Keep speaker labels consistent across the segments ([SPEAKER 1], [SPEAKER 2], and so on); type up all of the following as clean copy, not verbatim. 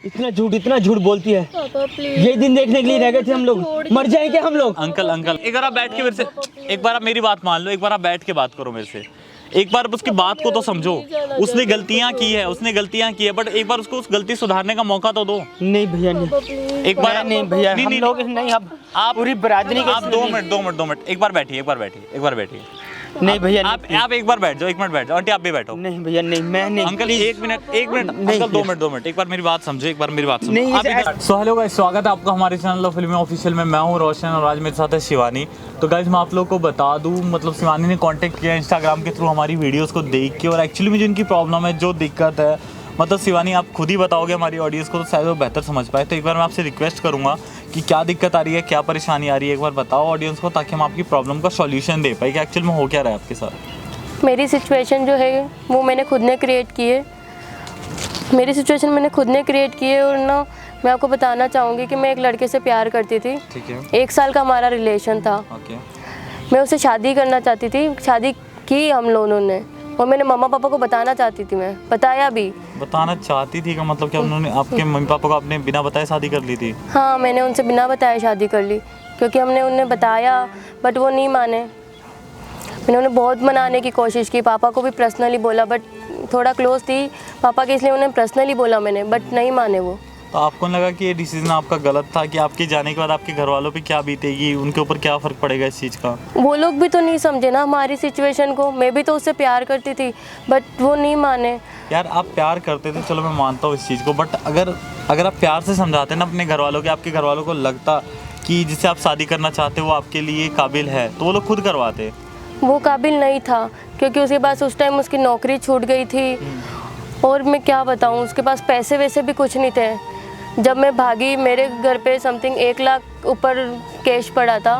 [SPEAKER 1] इतना झूठ बोलती है।
[SPEAKER 2] पापा प्लीज,
[SPEAKER 1] ये दिन देखने के लिए रह गए थे हम लोग, मर जाएंगे हम लोग।
[SPEAKER 3] अंकल एक बार आप बैठ के मेरे से, एक बार आप मेरी बात मान लो, एक बार आप बैठ के बात करो मेरे से, एक बार उसकी बात को तो समझो। उसने गलतियां की है, बट एक बार उसको उस गलती सुधारने का मौका तो दो।
[SPEAKER 1] नहीं भैया नहीं,
[SPEAKER 3] एक बार
[SPEAKER 1] नहीं भैया, हम लोग नहीं, आप पूरी बरादरी के।
[SPEAKER 3] आप 2 मिनट एक बार बैठिए।
[SPEAKER 1] नहीं भैया,
[SPEAKER 3] आप एक बार बैठ जाओ, 1 मिनट बैठ जाओ। आंटी आप भी बैठो।
[SPEAKER 1] नहीं भैया नहीं, मैं नहीं।
[SPEAKER 3] अंकल एक मिनट अंकल 2 मिनट एक बार मेरी बात समझो,
[SPEAKER 1] नहीं,
[SPEAKER 3] सो हेलो गाइस, स्वागत है आपका हमारे चैनल ऑफ फिल्मी ऑफिशियल में। मैं हूं रोशन और आज मेरे साथ है शिवानी। तो गाइस मैं आप लोगों को बता दूं, मतलब शिवानी ने कांटेक्ट किया इंस्टाग्राम के थ्रू हमारी वीडियोस को देख के, और एक्चुअली में जो इनकी प्रॉब्लम है, जो दिक्कत है, मतलब शिवानी आप खुद ही बताओगे हमारी ऑडियंस को, तो शायद वो बेहतर समझ पाए। तो एक बार मैं आपसे रिक्वेस्ट करूंगा कि क्या दिक्कत आ रही है, क्या परेशानी आ रही है, एक बार बताओ ऑडियंस को, ताकि हम आपकी प्रॉब्लम का सॉल्यूशन दे पाए कि एक्चुअल में हो क्या रहा है आपके साथ।
[SPEAKER 2] मेरी सिचुएशन जो है वो मैंने खुद ने क्रिएट की है। और ना मैं आपको बताना चाहूँगी कि मैं एक लड़के से प्यार करती थी।
[SPEAKER 3] ठीक है।
[SPEAKER 2] 1 साल का हमारा रिलेशन था।
[SPEAKER 3] ओके।
[SPEAKER 2] मैं उससे शादी करना चाहती थी, शादी की हम लोगों ने, और मैंने मम्मा पापा को बताना चाहती थी। मैं बताया भी।
[SPEAKER 3] बताना चाहती थी का मतलब क्या, उन्होंने आपके मम्मी पापा को आपने बिना बताए शादी कर ली थी?
[SPEAKER 2] हाँ, मैंने उनसे बिना बताए शादी कर ली, क्योंकि हमने उन्हें बताया बट वो नहीं माने। मैंने उन्हें बहुत मनाने की कोशिश की, पापा को भी पर्सनली बोला, बट थोड़ा क्लोज थी पापा के, इसलिए उन्हें पर्सनली बोला मैंने, बट नहीं माने वो।
[SPEAKER 3] तो आपको लगा कि ये डिसीजन आपका गलत था, कि आपके जाने के बाद आपके घर वालों पे क्या बीतेगी, उनके ऊपर क्या फ़र्क पड़ेगा इस चीज़ का?
[SPEAKER 2] वो लोग भी तो नहीं समझे ना हमारी सिचुएशन को। मैं भी तो उससे प्यार करती थी, बट वो नहीं माने।
[SPEAKER 3] यार आप प्यार करते थे, चलो मैं मानता हूँ इस चीज़ को, बट अगर आप प्यार से समझाते ना अपने घर वालों के, आपके घर वालों को लगता कि जिससे आप शादी करना चाहते हो वो आपके लिए काबिल है, तो वो लोग खुद करवाते।
[SPEAKER 2] वो काबिल नहीं था, क्योंकि उसके पास उस टाइम उसकी नौकरी छूट गई थी, और मैं क्या बताऊँ, उसके पास पैसे वैसे भी कुछ नहीं थे। जब मैं भागी, मेरे घर पे समथिंग 1 लाख ऊपर कैश पड़ा था।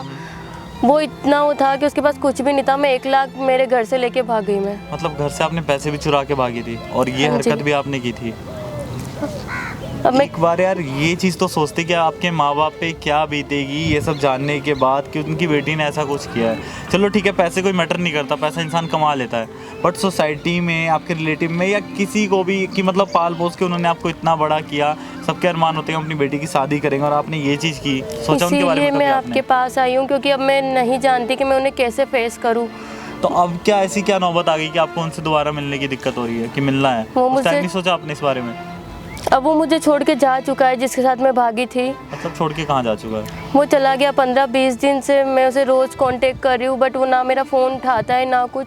[SPEAKER 2] वो इतना वो था कि उसके पास कुछ भी नहीं था। मैं 1 लाख मेरे घर से लेके भाग गई। मैं
[SPEAKER 3] मतलब घर से आपने पैसे भी चुरा के भागी थी, और ये हरकत भी आपने की थी।
[SPEAKER 2] अब मैं
[SPEAKER 3] एक बार यार ये चीज़ तो सोचते कि आपके माँ बाप पे क्या बीतेगी ये सब जानने के बाद, कि उनकी बेटी ने ऐसा कुछ किया है। चलो ठीक है, पैसे कोई मैटर नहीं करता, पैसा इंसान कमा लेता है, बट सोसाइटी में, आपके रिलेटिव में, या किसी को भी, कि मतलब पाल पोस के उन्होंने आपको इतना बड़ा किया, सबके अरमान होते हैं अपनी बेटी की शादी करेंगे, और आपने ये चीज़ की, सोचा उनके बारे में
[SPEAKER 2] इसीलिए
[SPEAKER 3] कभी
[SPEAKER 2] मैं
[SPEAKER 3] आपने?
[SPEAKER 2] आपके पास आई हूँ, क्योंकि अब मैं नहीं जानती कि मैं उन्हें कैसे फेस करूँ।
[SPEAKER 3] तो अब क्या ऐसी क्या नौबत आ गई कि आपको उनसे दोबारा मिलने की दिक्कत हो रही है, कि मिलना है?
[SPEAKER 2] वो
[SPEAKER 3] उस
[SPEAKER 2] मुझसे-
[SPEAKER 3] टाइम नहीं सोचा आपने इस बारे में?
[SPEAKER 2] अब वो मुझे छोड़ के जा चुका है, जिसके साथ मैं भागी थी।
[SPEAKER 3] मतलब छोड़ के कहाँ जा चुका है?
[SPEAKER 2] वो चला गया। 15-20 दिन से मैं उसे रोज़ कांटेक्ट कर रही हूँ, बट वो ना मेरा फ़ोन उठाता है ना कुछ।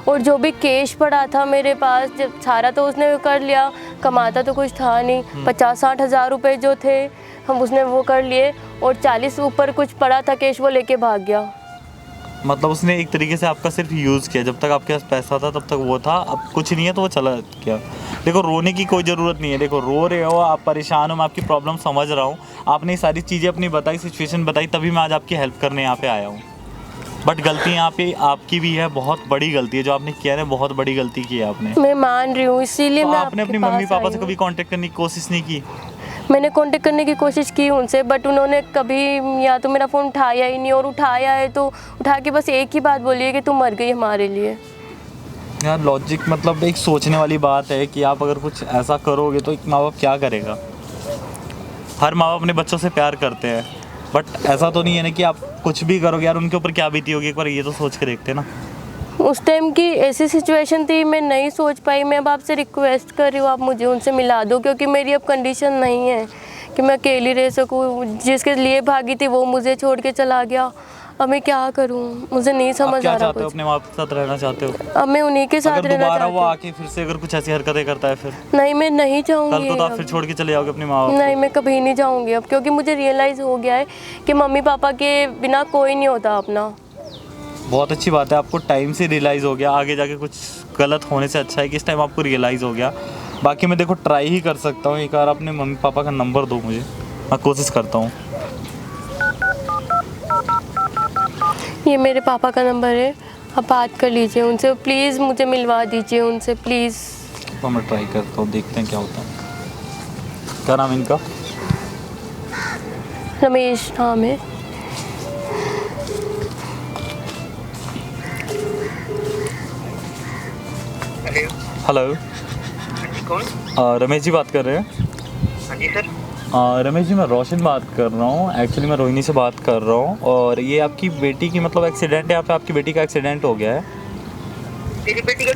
[SPEAKER 2] और जो भी कैश पड़ा था मेरे पास, जब सारा तो उसने कर लिया, कमाता तो कुछ था नहीं। 50-60 हज़ार रुपये जो थे हम उसने वो कर लिए, और 40 ऊपर कुछ पड़ा था कैश, वो लेके भाग गया।
[SPEAKER 3] मतलब उसने एक तरीके से आपका सिर्फ यूज़ किया, जब तक आपके पास पैसा था तब तक वो था, अब कुछ नहीं है तो वो चला गया। देखो रोने की कोई ज़रूरत नहीं है, देखो रो रहे हो आप, परेशान हो, मैं आपकी प्रॉब्लम समझ रहा हूँ। आपने ये सारी चीज़ें अपनी बताई, सिचुएशन बताई, तभी मैं आज आपकी हेल्प करने यहाँ पे आया हूँ। बट गलती यहाँ पे आपकी भी है, बहुत बड़ी गलती है जो आपने किया है, बहुत बड़ी गलती की है आपने।
[SPEAKER 2] मैं मान रही हूँ, इसीलिए
[SPEAKER 3] तो
[SPEAKER 2] मैं
[SPEAKER 3] आपने
[SPEAKER 2] आपके
[SPEAKER 3] अपनी
[SPEAKER 2] पास
[SPEAKER 3] मम्मी पापा
[SPEAKER 2] आई
[SPEAKER 3] से
[SPEAKER 2] हूँ।
[SPEAKER 3] कभी कांटेक्ट करने की कोशिश नहीं की?
[SPEAKER 2] मैंने कांटेक्ट करने की कोशिश की उनसे, बट उन्होंने कभी या तो मेरा फ़ोन उठाया ही नहीं, और उठाया है तो उठा के बस एक ही बात बोली है कि तुम मर गई हमारे लिए।
[SPEAKER 3] यार लॉजिक, मतलब एक सोचने वाली बात है कि आप अगर कुछ ऐसा करोगे तो एक माँ बाप क्या करेगा। हर माँ बाप अपने बच्चों से प्यार करते हैं, बट ऐसा तो नहीं है ना कि आप कुछ भी करोगे। यार उनके ऊपर क्या बीती होगी, एक बार ये तो सोच के देखते ना।
[SPEAKER 2] उस टाइम की ऐसी सिचुएशन थी, मैं नहीं सोच पाई। मैं अब आपसे रिक्वेस्ट कर रही हूँ, आप मुझे उनसे मिला दो, क्योंकि मेरी अब कंडीशन नहीं है कि मैं अकेली रह सकूँ। जिसके लिए भागी थी वो मुझे छोड़ के चला गया। अब मैं क्या करूँ, मुझे नहीं समझ आ
[SPEAKER 3] क्या
[SPEAKER 2] रहा
[SPEAKER 3] चाहते हो,
[SPEAKER 2] कुछ।
[SPEAKER 3] अपने माँ बाप के साथ रहना चाहते हो?
[SPEAKER 2] अब मैं उन्हीं के साथ
[SPEAKER 3] अगर
[SPEAKER 2] रहना
[SPEAKER 3] दोबारा
[SPEAKER 2] चाहती
[SPEAKER 3] वो
[SPEAKER 2] हूँ।
[SPEAKER 3] आके फिर से अगर कुछ ऐसी हरकतें करता है फिर
[SPEAKER 2] नहीं, मैं नहीं
[SPEAKER 3] कल
[SPEAKER 2] चाहूँगी।
[SPEAKER 3] को तो आप फिर छोड़ के चले जाओगे अपने माँ बाप
[SPEAKER 2] नहीं, मैं कभी नहीं जाऊँगी अब, क्योंकि मुझे रियलाइज़ हो गया है कि मम्मी पापा के बिना कोई नहीं होता अपना।
[SPEAKER 3] को। बहुत अच्छी बात है, आपको टाइम से रियलाइज़ हो गया। आगे जाके कुछ गलत होने से अच्छा है कि इस टाइम आपको रियलाइज़ हो गया। बाकी मैं देखो ट्राई ही कर सकता हूँ, एक बार अपने मम्मी पापा का नंबर दो मुझे, मैं कोशिश करता हूँ।
[SPEAKER 2] ये मेरे पापा का नंबर है, आप बात कर लीजिए उनसे, प्लीज़ मुझे मिलवा दीजिए उनसे, प्लीज़।
[SPEAKER 3] तो मैं ट्राई करता हूँ, देखते हैं क्या होता है। क्या नाम है इनका?
[SPEAKER 2] रमेश नाम है।
[SPEAKER 3] हेलो,
[SPEAKER 4] कौन?
[SPEAKER 3] रमेश जी बात कर रहे हैं?
[SPEAKER 4] हाँ जी सर।
[SPEAKER 3] रमेश जी, मैं रोशन बात कर रहा हूँ। एक्चुअली मैं रोहिणी से बात कर रहा हूँ और ये आपकी बेटी की मतलब एक्सीडेंट है, यहाँ पे आपकी बेटी का एक्सीडेंट हो गया है।
[SPEAKER 4] तेरी बेटी का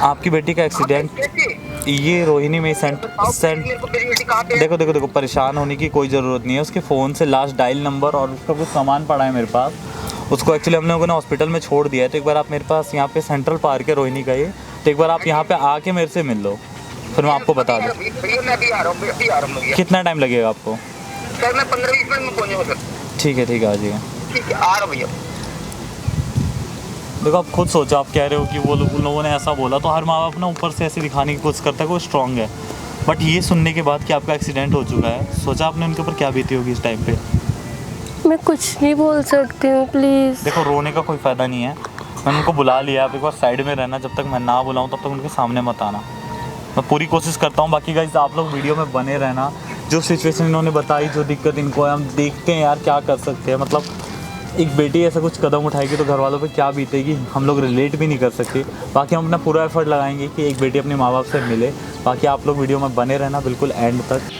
[SPEAKER 3] आपकी बेटी का एक्सीडेंट
[SPEAKER 4] कैसे?
[SPEAKER 3] ये रोहिणी में सेंट
[SPEAKER 4] मेरे को मेरी बेटी कहाँ पे है?
[SPEAKER 3] देखो देखो देखो, परेशान होने की कोई ज़रूरत नहीं है। उसके फ़ोन से लास्ट डायल नंबर और उसका कुछ सामान पड़ा है मेरे पास। उसको एक्चुअली हम लोगों ने हॉस्पिटल में छोड़ दिया है। तो एक बार आप मेरे पास यहाँ पे सेंट्रल पार्क है रोहिणी का ये, तो एक बार आप यहाँ पे आके मेरे से मिल लो, फिर मैं आपको बता दूँ।
[SPEAKER 4] भैया मैं अभी आ रहा हूँ, अभी आ रहा हूँ भैया।
[SPEAKER 3] कितना टाइम लगेगा आपको?
[SPEAKER 4] सर मैं 15-20 मिनट में पहुँचूँगा सर।
[SPEAKER 3] ठीक है आ जाइए।
[SPEAKER 4] ठीक है, आ रहा हूँ भैया।
[SPEAKER 3] देखो आप खुद सोचो, आप कह रहे हो कि वो उन लोगों ने ऐसा बोला, तो हर माँ बाप ना ऊपर से ऐसे दिखाने की कोशिश करता है कि वो स्ट्रांग है, बट ये सुनने के बाद कि आपका एक्सीडेंट हो चुका है, सोचा आपने उनके ऊपर क्या बीती होगी इस टाइम पे?
[SPEAKER 2] मैं कुछ नहीं बोल सकती हूँ, प्लीज़।
[SPEAKER 3] देखो रोने का कोई फ़ायदा नहीं है, मैंने उनको बुला लिया। आप एक बार साइड में रहना, जब तक मैं ना बुलाऊँ तब तक उनके सामने मत आना। मैं पूरी कोशिश करता हूँ। बाकी गाइस आप लोग वीडियो में बने रहना। जो सिचुएशन इन्होंने बताई, जो दिक्कत इनको है, हम देखते हैं यार क्या कर सकते हैं। मतलब एक बेटी ऐसा कुछ कदम उठाएगी तो घर वालों पे क्या बीतेगी, हम लोग रिलेट भी नहीं कर सकते। बाकी हम अपना पूरा एफर्ट लगाएंगे कि एक बेटी अपने माँ बाप से मिले। बाकी आप लोग वीडियो में बने रहना बिल्कुल एंड तक।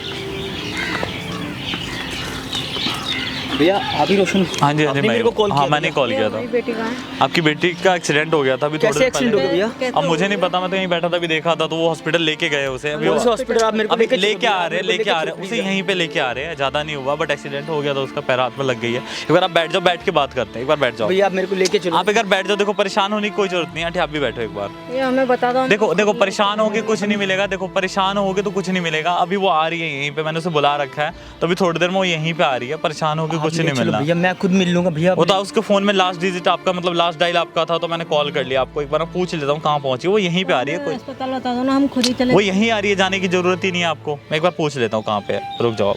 [SPEAKER 1] भैया आप ही रोशन?
[SPEAKER 3] हाँ जी
[SPEAKER 1] आपने मेरे को कॉल किया
[SPEAKER 3] हाँ
[SPEAKER 1] था
[SPEAKER 3] मैंने
[SPEAKER 1] क्या?
[SPEAKER 3] कॉल किया था।
[SPEAKER 5] बेटी कहाँ है?
[SPEAKER 3] आपकी बेटी का एक्सीडेंट हो गया था अभी थोड़ी
[SPEAKER 1] कैसे
[SPEAKER 3] देर
[SPEAKER 1] एक्सीडेंट हो
[SPEAKER 3] पहले।
[SPEAKER 1] गया भैया?
[SPEAKER 3] अब मुझे नहीं पता, मैं तो यहीं बैठा था, अभी देखा था, तो वो हॉस्पिटल लेके गए उसे। अभी
[SPEAKER 1] कौन से हॉस्पिटल आप मेरे को
[SPEAKER 3] अभी
[SPEAKER 1] लेके
[SPEAKER 3] लेके आ रहे हैं,
[SPEAKER 1] चलो,
[SPEAKER 3] लेके आ रहे हैं उसे, यहीं पे लेके आ रहे हैं। ज़्यादा नहीं हुआ, बट एक्सीडेंट हो गया था उसका, पैर हाथ में लग गई है। एक बार आप बैठ जाओ, बैठ के बात करते हैं। एक बार बैठ जाओ
[SPEAKER 1] भैया आप मेरे को लेके चलो।
[SPEAKER 3] आप, एक बार बैठ जाओ। देखो परेशान होने की कोई जरूरत नहीं है। आंटी आप भी बैठो एक बार।
[SPEAKER 5] ये हमें बता दो।
[SPEAKER 3] देखो देखो, परेशान होगे कुछ नहीं मिलेगा। देखो परेशान होगे तो कुछ नहीं मिलेगा। अभी वो आ रही है यहीं पे, मैंने उसे बुला रखा है, तो अभी थोड़ी देर में वो यहीं पे आ रही है। परेशान होगे कुछ नहीं मिलना
[SPEAKER 1] भैया, मैं खुद मिल लूंगा भैया।
[SPEAKER 3] वो था उसके फ़ोन में लास्ट डिजिट आपका, मतलब लास्ट डायल आपका था, तो मैंने कॉल कर लिया आपको। एक बार मैं पूछ लेता हूँ कहाँ पहुँची। वो यहीं पे आ रही है, कोई
[SPEAKER 5] अस्पताल बता दो ना, हम खुद ही चले।
[SPEAKER 3] वो यहीं आ रही है, जाने की ज़रूरत ही नहीं है आपको। मैं एक बार पूछ लेता हूँ कहाँ पे है, रुक जाओ आप।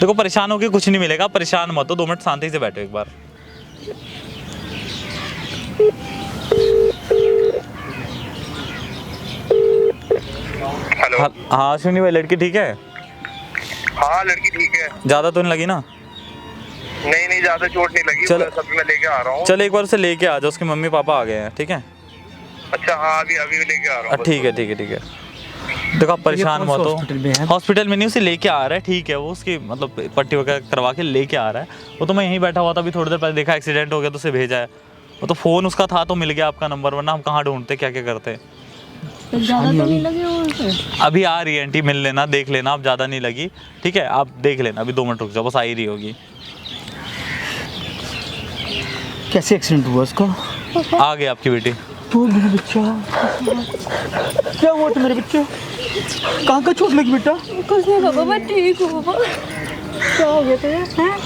[SPEAKER 3] देखो परेशान होके कुछ नहीं मिलेगा, परेशान मत हो। 2 मिनट शांति से बैठो एक बार।
[SPEAKER 4] हेलो।
[SPEAKER 3] हाँ अश्विनी भाई, लड़की ठीक है?
[SPEAKER 4] हाँ लड़की ठीक है।
[SPEAKER 3] ज़्यादा तो नहीं लगी ना?
[SPEAKER 4] नहीं ज्यादा चोट नहीं लगी।
[SPEAKER 3] चलो।
[SPEAKER 4] सब मैं लेके आ रहा हूँ।
[SPEAKER 3] चल एक बार उसे लेके आ जाओ, उसकी मम्मी पापा आ गए हैं, ठीक है?
[SPEAKER 4] अच्छा हाँ, अभी अभी लेके आ रहा हूँ।
[SPEAKER 3] ठीक है देखो आप परेशान मत हो।
[SPEAKER 1] हॉस्पिटल में है?
[SPEAKER 3] हॉस्पिटल में नहीं, उसे लेके आ रहा है, ठीक है? वो उसकी मतलब पट्टी वगैरह करवा के लेके आ रहा है। वो तो मैं यहीं बैठा हुआ था, अभी थोड़ी देर पहले देखा एक्सीडेंट हो गया तो उसे भेजा है। वो तो फ़ोन उसका था तो मिल गया आपका नंबर, वरना हम कहाँ ढूंढते, क्या क्या करते।
[SPEAKER 5] ज़्यादा तो नहीं लगे उनसे?
[SPEAKER 3] अभी आ रही है आंटी, मिल लेना, देख लेना। आप ज़्यादा नहीं लगी, ठीक है? आप देख लेना, अभी 2 मिनट रुक जाओ, बस आ ही रही होगी।
[SPEAKER 1] कैसे एक्सीडेंट हुआ उसका?
[SPEAKER 3] आ गई आपकी बेटी।
[SPEAKER 1] तो मेरा बच्चा क्या हुआ था? मेरे बच्चे कहाँ का चोट लगी बेटा?
[SPEAKER 2] कुछ नहीं पापा, मैं ठीक हूँ पापा।
[SPEAKER 5] क्या हो गया तुझे? हैं?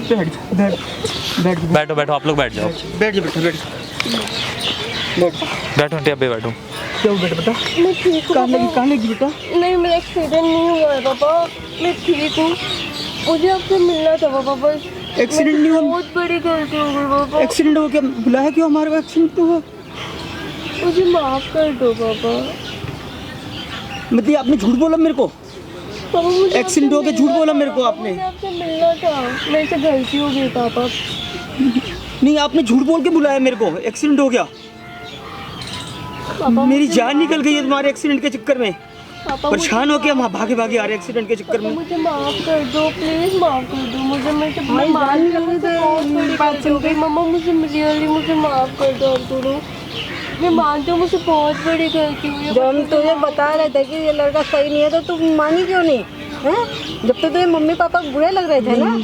[SPEAKER 1] बैठ बैठ बैठ
[SPEAKER 3] बैठो बैठो, आप लोग बैठ जाओ।
[SPEAKER 1] बैठ जा बेटा, बैठ बैठ।
[SPEAKER 3] बैठो आंटी, आप भी बैठो।
[SPEAKER 1] क्या हुआ बेटा? बता
[SPEAKER 2] मैं ठीक हूँ पापा।
[SPEAKER 1] कहाँ लगी बेटा?
[SPEAKER 2] नहीं, मेरा एक्सीडेंट नहीं हुआ है पापा, मैं ठीक हूँ। मुझे आपसे मिलना था पापा बस।
[SPEAKER 1] एक्सीडेंट नहीं हुआ?
[SPEAKER 2] बहुत बड़ी गलती हो गई पापा।
[SPEAKER 1] एक्सीडेंट हो गया? बुलाया क्यों हमारे को? एक्सीडेंट तो हुआ।
[SPEAKER 2] मुझे माफ़ कर दो पापा।
[SPEAKER 1] मतलब आपने झूठ बोला मेरे को?
[SPEAKER 2] पापा मुझे
[SPEAKER 1] एक्सीडेंट हो गया, झूठ बोला मेरे को आपने?
[SPEAKER 2] मुझे आपसे मिलना था, मेरे से गलती हो गई पापा।
[SPEAKER 1] नहीं, आपने झूठ बोल के बुलाया मेरे को। एक्सीडेंट हो गया,
[SPEAKER 2] पापा
[SPEAKER 1] मेरी
[SPEAKER 2] मुझे
[SPEAKER 1] जान निकल गई है तुम्हारे एक्सीडेंट के चक्कर में।
[SPEAKER 2] पापा
[SPEAKER 1] परेशान हो के हम भागे भागे आ रहे एक्सीडेंट के चक्कर
[SPEAKER 2] पापा
[SPEAKER 1] में।
[SPEAKER 2] मुझे माफ़ कर दो, प्लीज़ माफ़ कर दो मुझे। मैं मान रही हूँ, बहुत बड़ी बात हो गई। मम्मा मुझे रियली मुझे माफ़ कर दो अब दोनों। मैं मानती हूँ मुझे बहुत बड़ी गलती हुई है।
[SPEAKER 5] जब हम तुझे बता रहे थे कि ये लड़का सही नहीं है तो तू मानी क्यों नहीं? हैं? जब तो तुझे मम्मी पापा बुरे लग रहे थे ना।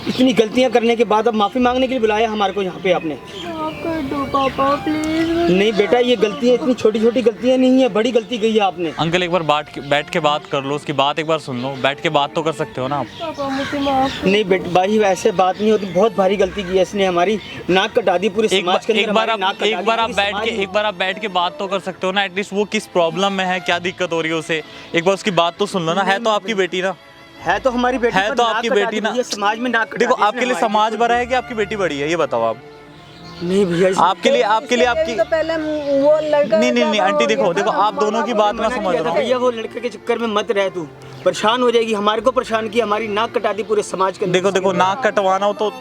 [SPEAKER 1] इतनी गलतियां करने के बाद अब माफ़ी मांगने के लिए बुलाया हमारे को यहाँ पे आपने?
[SPEAKER 2] माफ़ कर दो पापा प्लीज़।
[SPEAKER 1] नहीं बेटा, ये गलतियाँ इतनी छोटी छोटी गलतियाँ नहीं है, बड़ी गलती गई है आपने।
[SPEAKER 3] अंकल एक बार बैठ के बात कर लो, उसकी बात एक बार सुन लो। बैठ के बात तो कर सकते हो ना आप।
[SPEAKER 2] पापा मुझे माफ़ कर
[SPEAKER 1] नहीं बेटा भाई, ऐसे बात नहीं होती। बहुत भारी गलती की है इसने, हमारी नाक कटा दी पूरे समाज के अंदर।
[SPEAKER 3] एक बार
[SPEAKER 1] हमारी नाक कटा दी
[SPEAKER 3] आप
[SPEAKER 1] पूरे
[SPEAKER 3] बैठ
[SPEAKER 1] समाज
[SPEAKER 3] के
[SPEAKER 1] में।
[SPEAKER 3] एक बार आप बैठ के बात तो कर सकते हो ना। एटलीस्ट वो किस प्रॉब्लम में है, क्या दिक्कत हो रही है उसे, एक बार उसकी बात तो सुन लो ना। है तो आपकी बेटी ना,
[SPEAKER 1] है तो हमारी बेटी,
[SPEAKER 3] है
[SPEAKER 1] पर
[SPEAKER 3] तो
[SPEAKER 1] नाक
[SPEAKER 3] आपकी
[SPEAKER 1] कटा दी
[SPEAKER 3] बेटी ना।
[SPEAKER 1] भैया, समाज में नाक कटा
[SPEAKER 3] देखो
[SPEAKER 1] दी
[SPEAKER 3] आपके
[SPEAKER 1] इसने
[SPEAKER 3] लिए
[SPEAKER 1] हमारी।
[SPEAKER 3] समाज बड़ा है कि आपकी बेटी बड़ी है, ये बताओ आप।
[SPEAKER 1] नहीं भैया,
[SPEAKER 3] आपके लिए आपकी
[SPEAKER 5] तो पहले वो लड़का
[SPEAKER 3] नहीं आंटी, देखो आप दोनों की बात मैं समझ रहा हूँ।
[SPEAKER 1] भैया वो लड़के के चक्कर में मत रह, तू परेशान हो जाएगी। हमारे को परेशान किया, हमारी नाक कटा दी पूरे समाज के अंदर।
[SPEAKER 3] देखो नाक कटवाना हो तो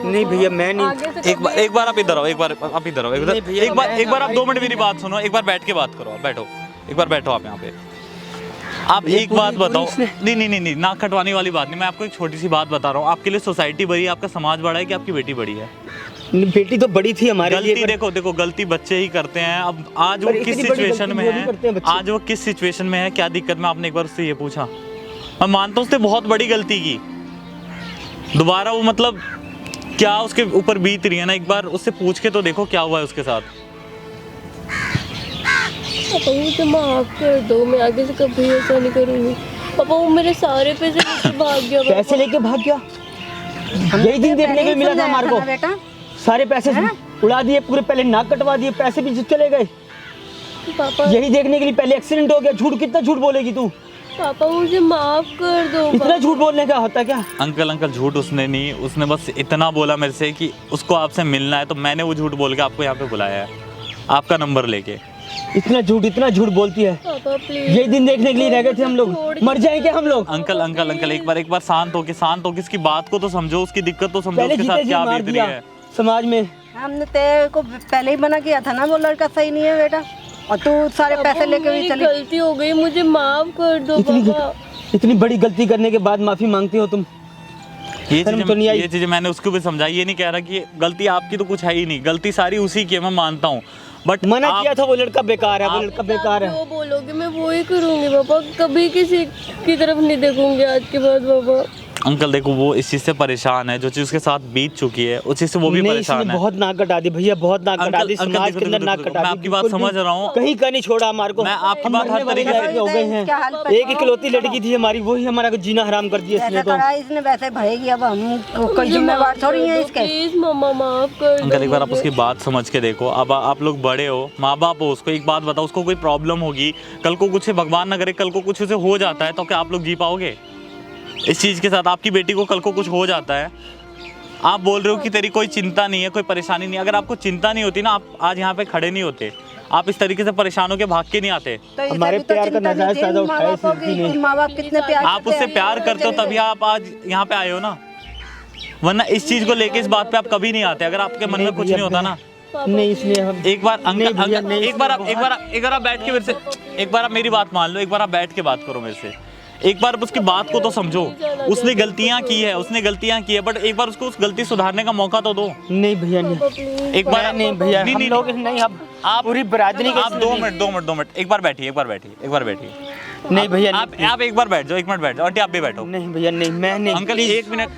[SPEAKER 1] नहीं भैया, मैं नहीं।
[SPEAKER 3] एक बार आप इधर आओ, एक बार आप इधर आओ।
[SPEAKER 1] नहीं भैया,
[SPEAKER 3] एक बार आप 2 मिनट मेरी बात सुनो। एक बार बैठ के बात करो, आप बैठो, एक बार बैठो आप यहाँ पे। आप एक बात बताओ, नहीं, नाक कटवाने वाली बात नहीं, मैं आपको एक छोटी सी बात बता रहा हूँ। आपके लिए सोसाइटी बड़ी है, आपका समाज बड़ा है कि आपकी बेटी बड़ी है?
[SPEAKER 1] बेटी तो बड़ी थी हमारे लिए।
[SPEAKER 3] गलती देखो गलती बच्चे ही करते हैं। अब आज वो किस सिचुएशन में है, आज वो किस सिचुएशन में है, क्या दिक्कत में, आपने एक बार उससे ये पूछा? मैं मानता हूँ उसने बहुत बड़ी गलती की, दोबारा वो मतलब क्या उसके ऊपर बीत रही है ना, एक बार उससे पूछ के तो देखो क्या हुआ है उसके साथ।
[SPEAKER 2] पापा मुझे माफ कर दो, मैं आगे से कभी ऐसा नहीं करूँगी। पापा वो मेरे सारे पैसे लेके भाग गया।
[SPEAKER 1] पैसे लेके भाग गया? यही दिन देखने को मिला था हमारे को।
[SPEAKER 5] बेटा
[SPEAKER 1] सारे पैसे उड़ा दिए पूरे, पहले नाक कटवा दिए, पैसे भी चले गए।
[SPEAKER 2] पापा
[SPEAKER 1] यही देखने के लिए पहले एक्सीडेंट हो गया। झूठ, कितना झूठ बोलेगी तू?
[SPEAKER 2] पापा मुझे माफ कर दो।
[SPEAKER 1] इतना झूठ बोलने का होता क्या?
[SPEAKER 3] अंकल झूठ उसने नहीं, उसने बस इतना बोला मेरे से कि उसको आपसे मिलना है, तो मैंने वो झूठ बोल के आपको यहाँ पे बुलाया है, आपका नंबर लेके।
[SPEAKER 1] इतना झूठ बोलती है।
[SPEAKER 2] पापा प्लीज,
[SPEAKER 1] यही दिन देखने के लिए रह गए थे हम लोग, मर जाएंगे हम लोग।
[SPEAKER 3] अंकल एक बार शांत होके इसकी बात को तो समझो, उसकी दिक्कत तो समझो,
[SPEAKER 1] पहले
[SPEAKER 3] उसके साथ क्या बीत रही है
[SPEAKER 1] समाज में।
[SPEAKER 5] हमने तेरे को पहले ही मना किया था ना, वो लड़का सही नहीं है बेटा, और तू सारे पैसे लेके भी चली।
[SPEAKER 2] गलती हो गई, मुझे माफ कर दो पापा।
[SPEAKER 1] इतनी बड़ी गलती करने के बाद माफी मांगती हो तुम?
[SPEAKER 3] ये चीजें मैंने उसको भी समझाई। ये नहीं कह रहा कि गलती आपकी तो कुछ है ही नहीं, गलती सारी उसी की है, मैं मानता हूँ, बट
[SPEAKER 1] मना किया था वो लड़का बेकार है, वो लड़का बेकार है।
[SPEAKER 2] जो बोलोगे मैं वो ही करूँगी पापा, कभी किसी की तरफ नहीं देखूंगी आज के बाद पापा।
[SPEAKER 3] अंकल देखो वो इस चीज से परेशान है, जो चीज उसके साथ बीत चुकी है उस चीज से वो भी परेशान है।
[SPEAKER 1] बहुत नाक कटा दी भैया, बहुत नाक कटा दी, समाज के अंदर नाक कटा दी।
[SPEAKER 3] मैं आपकी बात समझ रहा हूँ,
[SPEAKER 1] कहीं का नहीं छोड़ा हमारे को।
[SPEAKER 3] मैं आपकी बात हर तरीके से
[SPEAKER 1] हो गए हैं। एक इकलौती लड़की थी हमारी, वही हमारा को जीना हराम कर दिया इसने। तो
[SPEAKER 5] इसने वैसे भरेगी, अब हम कोई जिम्मेवार थोड़ी है इसके।
[SPEAKER 2] प्लीज मम्मा माफ कर दो।
[SPEAKER 3] अंकल एक बार आप उसकी बात समझ के देखो। अब आप लोग बड़े हो, माँ बाप हो, उसको एक बात बताओ, उसको कोई प्रॉब्लम होगी, कल को कुछ भगवान ना करे, कल को कुछ उसे हो जाता है, तो क्या आप लोग जी पाओगे इस चीज के साथ? आपकी बेटी को कल को कुछ हो जाता है, आप बोल रहे हो कि तेरी कोई चिंता नहीं है, कोई परेशानी नहीं। अगर आपको चिंता नहीं होती ना, आप आज यहाँ पे खड़े नहीं होते, आप इस तरीके से परेशान होकर भाग के नहीं आते।
[SPEAKER 1] हमारे प्यार का नाजायज फायदा उठाया इस लड़की ने।
[SPEAKER 5] माँ बाप कितने प्यार
[SPEAKER 3] आप उससे प्यार करते हो तभी आप आज यहाँ पे आए हो ना, वरना इस चीज को लेके, इस बात पे आप कभी नहीं आते अगर आपके मन में कुछ नहीं होता ना।
[SPEAKER 1] नहीं इसलिए हम
[SPEAKER 3] एक बार एक बार आप बैठ के मेरे से, एक बार आप मेरी बात मान लो, एक बार आप बैठ के बात करो मेरे से, एक बार उसकी बात को तो समझो। उसने गलतियां की है, बट एक बार उसको उस गलती सुधारने का मौका तो दो।
[SPEAKER 1] नहीं भैया नहीं,
[SPEAKER 3] एक बार
[SPEAKER 1] नहीं भैया, हम लोग नहीं, आप पूरी बरादरी के।
[SPEAKER 3] आप 2 मिनट एक बार बैठिए।
[SPEAKER 1] नहीं भैया
[SPEAKER 3] आप एक बार बैठ जाओ, 1 मिनट बैठ जाओ। आंटी आप भी बैठो।
[SPEAKER 1] नहीं भैया नहीं, मैं नहीं।
[SPEAKER 3] अंकल 1 मिनट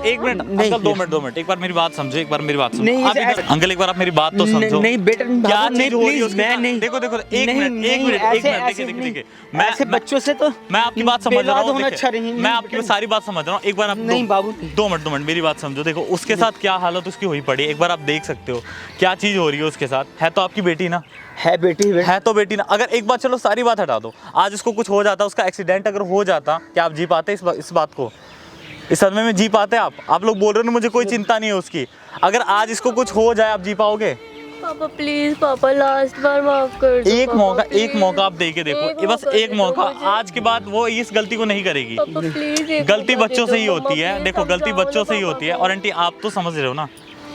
[SPEAKER 3] अंकल 2 मिनट एक बार मेरी बात समझो, एक बार मेरी बात सुनो। अंकल एक बार आप मेरी बात तो समझो।
[SPEAKER 1] नहीं बेटा,
[SPEAKER 3] क्या चीज हो रही है उसके
[SPEAKER 1] मैं
[SPEAKER 3] साथ?
[SPEAKER 1] नहीं।
[SPEAKER 3] देखो 1 मिनट देखिए, मैं
[SPEAKER 1] ऐसे बच्चों से तो
[SPEAKER 3] मैं आपकी बात समझ रहा हूँ,
[SPEAKER 1] अच्छा नहीं।
[SPEAKER 3] मैं आपकी सारी बात समझ रहा हूँ। एक बार आप
[SPEAKER 1] नहीं बाबू,
[SPEAKER 3] 2 मिनट मेरी बात समझो। देखो उसके साथ क्या हालत उसकी हुई पड़ी, एक बार आप देख सकते हो क्या चीज हो रही है उसके साथ। है तो आपकी बेटी ना,
[SPEAKER 1] है बेटी
[SPEAKER 3] है तो बेटी ना। अगर एक बार चलो सारी बात हटा दो, आज उसको कुछ हो जाता, उसका एक्सीडेंट अगर हो जाता, क्या आप जी पाते इस बात को? इस सदमे में जी पाते आप लोग बोल रहे हो ना मुझे कोई चिंता नहीं है उसकी, अगर आज इसको कुछ हो जाए आप जी पाओगे?
[SPEAKER 2] पापा प्लीज, पापा लास्ट बार माफ कर दो।
[SPEAKER 3] एक मौका आप दे के देखो, ये बस एक मौका। आज के बाद वो इस गलती को नहीं करेगी।
[SPEAKER 2] पापा प्लीज,
[SPEAKER 3] गलती बच्चों से ही होती है, देखो गलती बच्चों से ही होती है। और आंटी आप तो समझ रहे हो ना,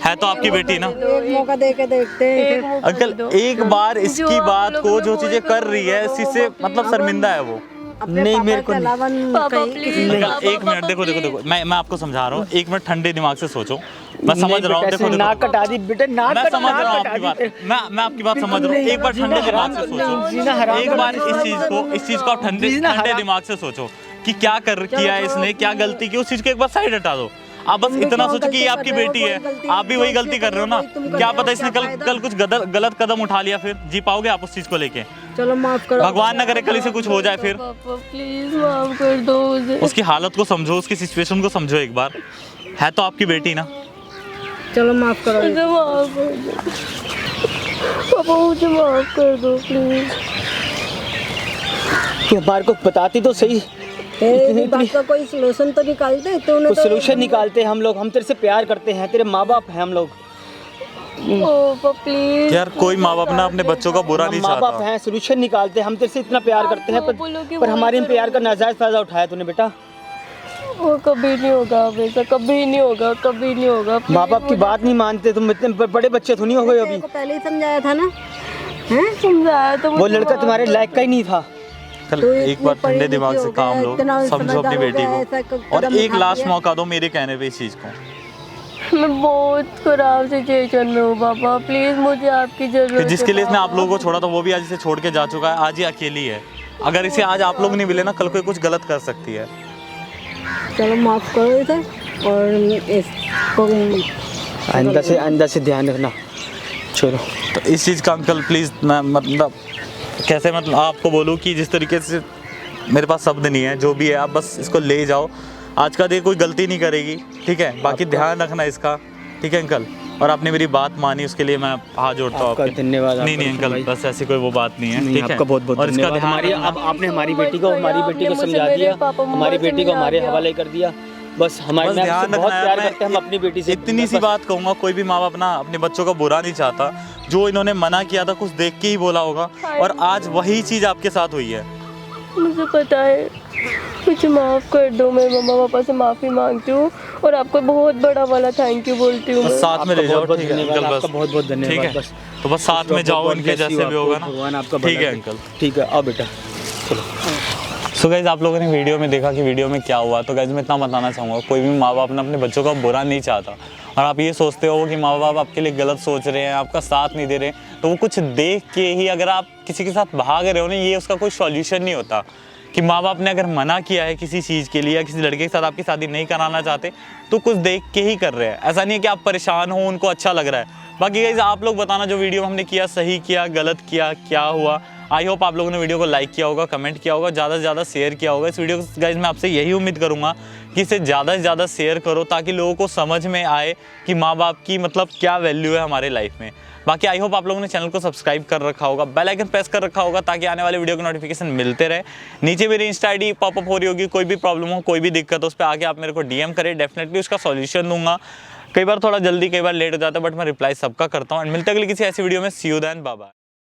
[SPEAKER 3] है तो आपकी बेटी ना।
[SPEAKER 5] एक मौका दे के देखते हैं।
[SPEAKER 3] अंकल एक बार इसकी बात को, जो चीजें कर रही है इसी से मतलब शर्मिंदा है वो।
[SPEAKER 1] नहीं मेरे को
[SPEAKER 2] पापा प्लीज।
[SPEAKER 3] अंकल 1 मिनट देखो मैं आपको समझा रहा हूँ, 1 मिनट ठंडे दिमाग से सोचो। मैं समझ रहा हूँ, देखो
[SPEAKER 1] नाक कटा दी बेटा, नाक
[SPEAKER 3] मैं
[SPEAKER 1] कटा,
[SPEAKER 3] समझ रहा हूँ
[SPEAKER 1] नाक
[SPEAKER 3] आपकी
[SPEAKER 1] कटा
[SPEAKER 3] बात,
[SPEAKER 1] दी।
[SPEAKER 3] मैं आपकी बात समझ रहा हूँ। एक बार ठंडे दिमाग से सोचो, एक बार इस चीज को ठंडे दिमाग से सोचो कि क्या किया है इसने, क्या गलती की, उस चीज को एक बार साइड हटा दो। आप बस इतना सोचो कि ये आपकी बेटी है, आप भी वही गलती कर रहे हो ना। क्या पता इसने कल कुछ गलत कदम उठा लिया, फिर जी पाओगे आप उस चीज को लेके?
[SPEAKER 5] चलो माफ करो,
[SPEAKER 3] भगवान ना करे कल इसे कुछ हो जाए फिर।
[SPEAKER 2] पापा प्लीज माफ कर दो मुझे।
[SPEAKER 3] उसकी हालत को समझो, उसकी सिचुएशन को समझो एक बार। है तो आपकी बेटी ना।
[SPEAKER 5] चलो माफ करो,
[SPEAKER 2] मुझे माफ कर दो पापा, मुझे माफ कर दो प्लीज।
[SPEAKER 1] कि हमारे को बताती तो सही,
[SPEAKER 5] तेरी बात का कोई सलूशन तो निकालते। तूने
[SPEAKER 1] कुछ सलूशन निकालते हम लोग। हम तेरे से प्यार करते हैं, तेरे माँ बाप हैं हम लोग।
[SPEAKER 2] पापा प्लीज
[SPEAKER 3] यार कोई माँ बाप ना अपने बच्चों का बुरा नहीं
[SPEAKER 1] माँ बाप
[SPEAKER 3] चाहता।
[SPEAKER 1] हैं, सलूशन निकालते हैं। हम तेरे से इतना प्यार करते हैं, पर हमारे प्यार का नाजायज फायदा उठाया तूने बेटा।
[SPEAKER 2] वो कभी नहीं होगा वैसा, कभी नहीं होगा।
[SPEAKER 1] माँ बाप की बात नहीं मानते तुम। इतने बड़े बच्चे तो नहीं हो गए अभी।
[SPEAKER 5] पहले ही समझाया था ना,
[SPEAKER 2] समझाया तो
[SPEAKER 1] वो लड़का तुम्हारे लायक का ही नहीं था।
[SPEAKER 3] कल
[SPEAKER 5] तो
[SPEAKER 3] एक बार
[SPEAKER 5] इतने पढ़े
[SPEAKER 3] ठंडे
[SPEAKER 5] लिखे
[SPEAKER 3] दिमाग
[SPEAKER 5] हो
[SPEAKER 3] से
[SPEAKER 5] गए,
[SPEAKER 3] काम लो,
[SPEAKER 5] इतना
[SPEAKER 3] समझो अपनी
[SPEAKER 5] समझदार हो
[SPEAKER 3] बेटी
[SPEAKER 5] गए,
[SPEAKER 3] को,
[SPEAKER 5] ऐसा
[SPEAKER 3] और
[SPEAKER 5] कदम
[SPEAKER 3] एक
[SPEAKER 5] उठा
[SPEAKER 3] लास्ट
[SPEAKER 5] दिया।
[SPEAKER 3] मौका दो मेरे कहने पे इस चीज़ को।
[SPEAKER 2] मैं बहुत खराब सिचुएशन में हूँ पापा, प्लीज़ मुझे आपकी
[SPEAKER 3] कि
[SPEAKER 2] ज़रूरत है।
[SPEAKER 3] जिसके लिए इसने आप
[SPEAKER 2] पापा।
[SPEAKER 3] लोगों को छोड़ा था वो भी आज इसे छोड़ के जा चुका है, आज ये अकेली है। अगर इसे आज आप लोग नहीं मिले ना, कल को ये कुछ गलत कर सकती है।
[SPEAKER 5] चलो माफ करो इसे, और इसको
[SPEAKER 1] आइंदा से ध्यान रखना। चलो
[SPEAKER 3] तो इस चीज़ का अंकल प्लीज़, मैं मतलब कैसे मतलब आपको बोलूँ कि जिस तरीके से मेरे पास शब्द नहीं है, जो भी है आप बस इसको ले जाओ। आज का दिन कोई गलती नहीं करेगी, ठीक है? बाकी ध्यान रखना इसका, ठीक है अंकल? और आपने मेरी बात मानी, उसके लिए मैं हाथ जोड़ता हूँ
[SPEAKER 1] आपका
[SPEAKER 3] आपके।
[SPEAKER 1] धन्यवाद।
[SPEAKER 3] नहीं नहीं
[SPEAKER 1] आपका
[SPEAKER 3] अंकल, बस ऐसी कोई वो बात नहीं है,
[SPEAKER 1] नहीं,
[SPEAKER 3] ठीक है?
[SPEAKER 1] आपका बहुत बहुत
[SPEAKER 3] और इसका
[SPEAKER 1] धन्यवाद।
[SPEAKER 3] ध्यान
[SPEAKER 1] हमारी
[SPEAKER 3] रखना।
[SPEAKER 1] अब आपने हमारी बेटी को
[SPEAKER 2] आपने मुझे
[SPEAKER 1] समझा
[SPEAKER 2] मेरे
[SPEAKER 1] दिया,
[SPEAKER 2] पापा मम्मा
[SPEAKER 1] हमारी
[SPEAKER 2] से
[SPEAKER 1] बेटी को
[SPEAKER 2] मिला
[SPEAKER 1] हमारे
[SPEAKER 2] दिया।
[SPEAKER 1] हवाले कर दिया। बस हमारे
[SPEAKER 3] बस
[SPEAKER 1] में आपसे
[SPEAKER 3] ध्यान
[SPEAKER 1] बहुत
[SPEAKER 3] रखना
[SPEAKER 1] प्यार
[SPEAKER 3] है।
[SPEAKER 1] करते हैं हम अपनी बेटी से।
[SPEAKER 3] इतनी सी
[SPEAKER 1] बस
[SPEAKER 3] बात कहूँगा, कोई भी माँ बाप ना अपने बच्चों का बुरा नहीं चाहता। जो इन्होंने मना किया था कुछ देख के ही बोला होगा, और आज वही चीज़ आपके साथ हुई है।
[SPEAKER 2] मुझे पता है, मुझे माफ़ कर दो, मैं मम्मा पापा से माफ़ी मांगती हूँ और आपको बहुत बड़ा वाला थैंक यू बोलती हूँ
[SPEAKER 3] बस
[SPEAKER 2] मैं।
[SPEAKER 3] साथ में ले जाओ,
[SPEAKER 1] बहुत-बहुत
[SPEAKER 3] ठीक है
[SPEAKER 1] धन्यवाद,
[SPEAKER 3] अंकल? बस
[SPEAKER 1] आपका बहुत-बहुत धन्यवाद,
[SPEAKER 3] ठीक है,
[SPEAKER 1] बस।
[SPEAKER 3] तो बस साथ में जाओ,
[SPEAKER 1] भगवान
[SPEAKER 3] इनके
[SPEAKER 1] bless you,
[SPEAKER 3] जैसे भी होगा
[SPEAKER 1] आपको,
[SPEAKER 3] ना।
[SPEAKER 1] भगवान आपका
[SPEAKER 3] ठीक
[SPEAKER 1] भला
[SPEAKER 3] है
[SPEAKER 1] करे।
[SPEAKER 3] अंकल।
[SPEAKER 1] ठीक है, आओ बेटा।
[SPEAKER 3] सो गाइज आप लोगों ने वीडियो में देखा कि वीडियो में क्या हुआ। तो गाइज मैं इतना बताना चाहूँगा, कोई भी माँ बाप ना अपने बच्चों का बुरा नहीं चाहता, और आप ये सोचते हो कि माँ बाप आपके लिए गलत सोच रहे हैं, आपका साथ नहीं दे रहे, तो वो कुछ देख के ही अगर आप किसी के साथ भाग रहे हो ना, ये उसका कोई सॉल्यूशन नहीं होता। कि माँ बाप ने अगर मना किया है किसी चीज़ के लिए, या किसी लड़के के साथ आपकी शादी नहीं कराना चाहते, तो कुछ देख के ही कर रहे हैं। ऐसा नहीं है कि आप परेशान हो, उनको अच्छा लग रहा है। बाकी गाइज आप लोग बताना जो वीडियो हमने किया सही किया, गलत किया, क्या हुआ। आई होप आप लोगों ने वीडियो को लाइक किया होगा, कमेंट किया होगा, ज़्यादा से ज़्यादा शेयर किया होगा। इस वीडियो को गाइज मैं आपसे यही उम्मीद करूँगा कि इसे ज़्यादा से ज़्यादा शेयर करो, ताकि लोगों को समझ में आए कि माँ बाप की मतलब क्या वैल्यू है हमारे लाइफ में। बाकी आई होप आप लोगों ने चैनल को सब्सक्राइब कर रखा होगा, बेल आइकन प्रेस कर रखा होगा, ताकि आने वाले वीडियो के नोटिफिकेशन मिलते रहे। नीचे मेरी इंस्टा आईडी पॉपअप हो रही होगी, कोई भी प्रॉब्लम हो, कोई भी दिक्कत हो, उस पर आके आप मेरे को डीएम करें, डेफिनेटली उसका सॉल्यूशन दूंगा। कई बार थोड़ा जल्दी, कई बार लेट हो जाता है, बट मैं रिप्लाई सबका करता हूँ। एंड मिलते अगली किसी ऐसी वीडियो में। सी यू देन, बाय बाय।